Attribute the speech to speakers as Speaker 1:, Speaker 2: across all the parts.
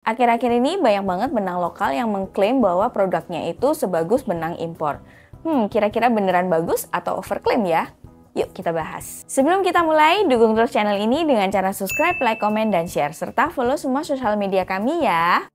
Speaker 1: Akhir-akhir ini banyak banget benang lokal yang mengklaim bahwa produknya itu sebagus benang impor. Kira-kira beneran bagus atau overklaim ya? Yuk kita bahas. Sebelum kita mulai, dukung terus channel ini dengan cara subscribe, like, komen, dan share. Serta follow semua sosial media kami ya.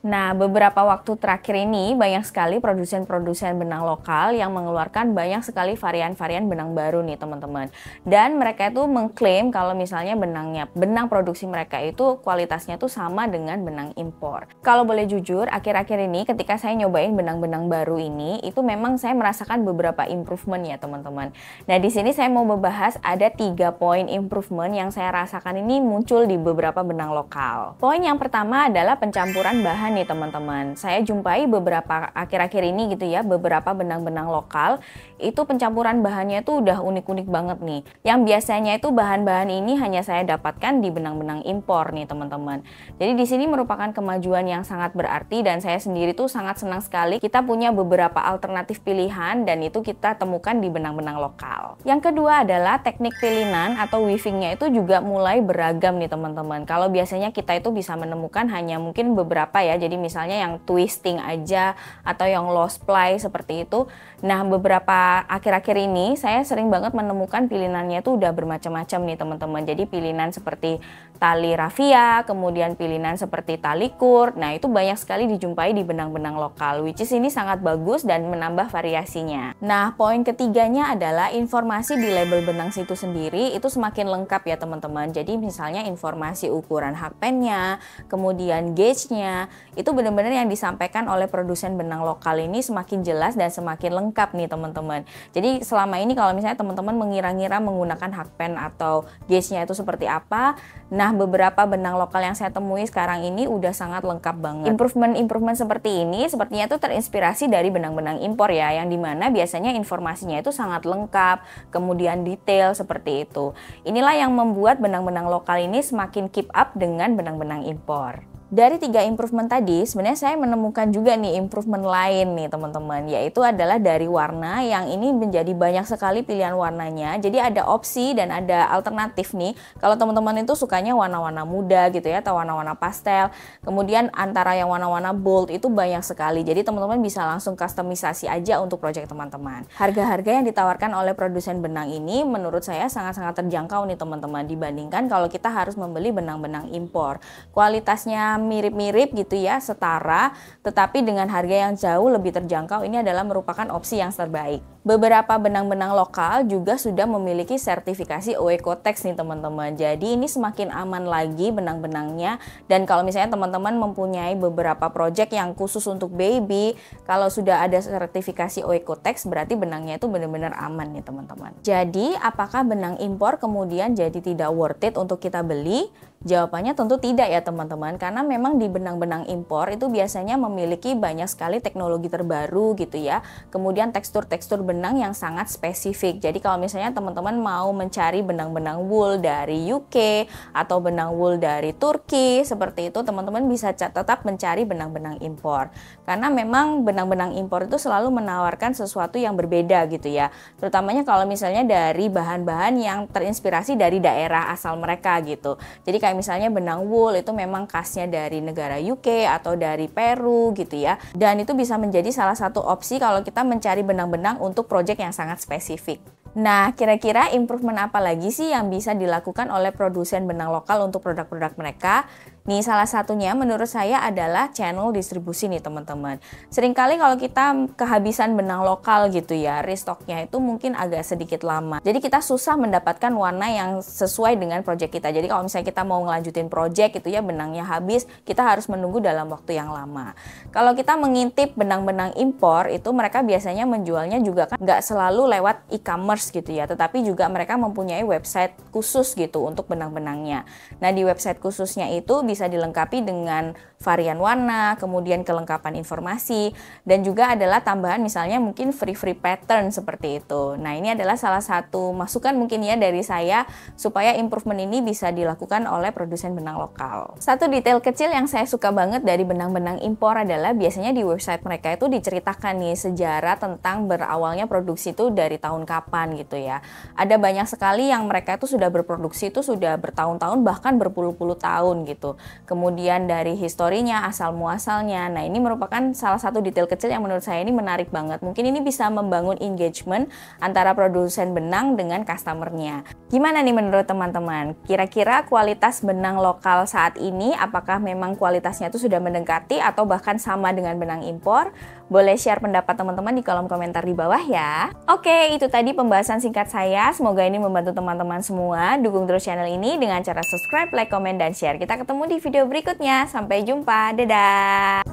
Speaker 1: Nah, beberapa waktu terakhir ini banyak sekali produsen-produsen benang lokal yang mengeluarkan banyak sekali varian-varian benang baru nih teman-teman. Dan mereka itu mengklaim kalau misalnya benang produksi mereka itu kualitasnya tuh sama dengan benang impor. Kalau boleh jujur, akhir-akhir ini ketika saya nyobain benang-benang baru ini, itu memang saya merasakan beberapa improvement ya teman-teman. Nah, di sini saya mau membahas ada 3 poin improvement yang saya rasakan ini muncul di beberapa benang lokal. Poin yang pertama adalah pencampuran bahan nih teman-teman. Saya jumpai beberapa akhir-akhir ini gitu ya, beberapa benang-benang lokal itu pencampuran bahannya itu udah unik-unik banget nih. Yang biasanya itu bahan-bahan ini hanya saya dapatkan di benang-benang impor nih teman-teman. Jadi di sini merupakan kemajuan yang sangat berarti dan saya sendiri tuh sangat senang sekali kita punya beberapa alternatif pilihan dan itu kita temukan di benang-benang lokal. Yang kedua adalah teknik pilinan atau weavingnya itu juga mulai beragam nih teman-teman. Kalau biasanya kita itu bisa menemukan hanya mungkin beberapa ya, jadi misalnya yang twisting aja atau yang lost ply seperti itu. Nah, beberapa akhir-akhir ini saya sering banget menemukan pilinannya itu udah bermacam-macam nih teman-teman. Jadi pilinan seperti tali raffia, kemudian pilinan seperti tali kur. Nah, itu banyak sekali dijumpai di benang-benang lokal, which is ini sangat bagus dan menambah variasinya. Nah, poin ketiganya adalah informasi di label benang situ sendiri itu semakin lengkap ya teman-teman. Jadi misalnya informasi ukuran hakpennya, kemudian gauge-nya, itu benar-benar yang disampaikan oleh produsen benang lokal ini semakin jelas dan semakin lengkap nih teman-teman. Jadi selama ini kalau misalnya teman-teman mengira-ngira menggunakan hakpen atau gauge-nya itu seperti apa, nah beberapa benang lokal yang saya temui sekarang ini udah sangat lengkap banget. Improvement seperti ini sepertinya itu terinspirasi dari benang-benang impor ya, yang dimana biasanya informasinya itu sangat lengkap, kemudian detail seperti itu. Inilah yang membuat benang-benang lokal ini semakin keep up dengan benang-benang impor. Dari 3 improvement tadi, sebenarnya saya menemukan juga nih improvement lain nih teman-teman, yaitu adalah dari warna yang ini menjadi banyak sekali pilihan warnanya. Jadi ada opsi dan ada alternatif nih. Kalau teman-teman itu sukanya warna-warna muda gitu ya, atau warna-warna pastel. Kemudian antara yang warna-warna bold itu banyak sekali. Jadi teman-teman bisa langsung customisasi aja untuk project teman-teman. Harga-harga yang ditawarkan oleh produsen benang ini menurut saya sangat-sangat terjangkau nih teman-teman, dibandingkan kalau kita harus membeli benang-benang impor. Kualitasnya mirip-mirip gitu ya, setara, tetapi dengan harga yang jauh lebih terjangkau. Ini adalah merupakan opsi yang terbaik. Beberapa benang-benang lokal juga sudah memiliki sertifikasi Oekotex nih teman-teman. Jadi ini semakin aman lagi benang-benangnya. Dan kalau misalnya teman-teman mempunyai beberapa project yang khusus untuk baby, kalau sudah ada sertifikasi Oekotex berarti benangnya itu benar-benar aman nih teman-teman. Jadi apakah benang impor kemudian jadi tidak worth it untuk kita beli? Jawabannya tentu tidak ya teman-teman, karena memang di benang-benang impor itu biasanya memiliki banyak sekali teknologi terbaru gitu ya. Kemudian tekstur-tekstur benang yang sangat spesifik. Jadi kalau misalnya teman-teman mau mencari benang-benang wool dari UK atau benang wool dari Turki seperti itu, teman-teman bisa tetap mencari benang-benang impor. Karena memang benang-benang impor itu selalu menawarkan sesuatu yang berbeda gitu ya. Terutamanya kalau misalnya dari bahan-bahan yang terinspirasi dari daerah asal mereka gitu. Jadi kayak misalnya benang wool itu memang khasnya dari negara UK atau dari Peru gitu ya. Dan itu bisa menjadi salah satu opsi kalau kita mencari benang-benang untuk project yang sangat spesifik. Nah, kira-kira improvement apa lagi sih yang bisa dilakukan oleh produsen benang lokal untuk produk-produk mereka? Nih, salah satunya menurut saya adalah channel distribusi nih teman-teman. Seringkali kalau kita kehabisan benang lokal gitu ya, restocknya itu mungkin agak sedikit lama. Jadi kita susah mendapatkan warna yang sesuai dengan project kita. Jadi kalau misalnya kita mau ngelanjutin project gitu ya, benangnya habis, kita harus menunggu dalam waktu yang lama. Kalau kita mengintip benang-benang impor, itu mereka biasanya menjualnya juga kan nggak selalu lewat e-commerce gitu ya, tetapi juga mereka mempunyai website khusus gitu untuk benang-benangnya. Nah, di website khususnya itu bisa dilengkapi dengan varian warna, kemudian kelengkapan informasi, dan juga adalah tambahan misalnya mungkin free pattern seperti itu. Nah, ini adalah salah satu masukan mungkin ya dari saya supaya improvement ini bisa dilakukan oleh produsen benang lokal. Satu detail kecil yang saya suka banget dari benang-benang impor adalah biasanya di website mereka itu diceritakan nih sejarah tentang berawalnya produksi itu dari tahun kapan gitu ya. Ada banyak sekali yang mereka itu sudah berproduksi itu sudah bertahun-tahun bahkan berpuluh-puluh tahun gitu. Kemudian dari historinya, asal muasalnya. Nah, ini merupakan salah satu detail kecil yang menurut saya ini menarik banget. Mungkin ini bisa membangun engagement antara produsen benang dengan customernya. Gimana nih menurut teman-teman? Kira-kira kualitas benang lokal saat ini apakah memang kualitasnya itu sudah mendekati atau bahkan sama dengan benang impor? Boleh share pendapat teman-teman di kolom komentar di bawah ya. Oke, itu tadi pembahasan singkat saya. Semoga ini membantu teman-teman semua. Dukung terus channel ini dengan cara subscribe, like, komen, dan share. Kita ketemu di video berikutnya. Sampai jumpa. Dadah!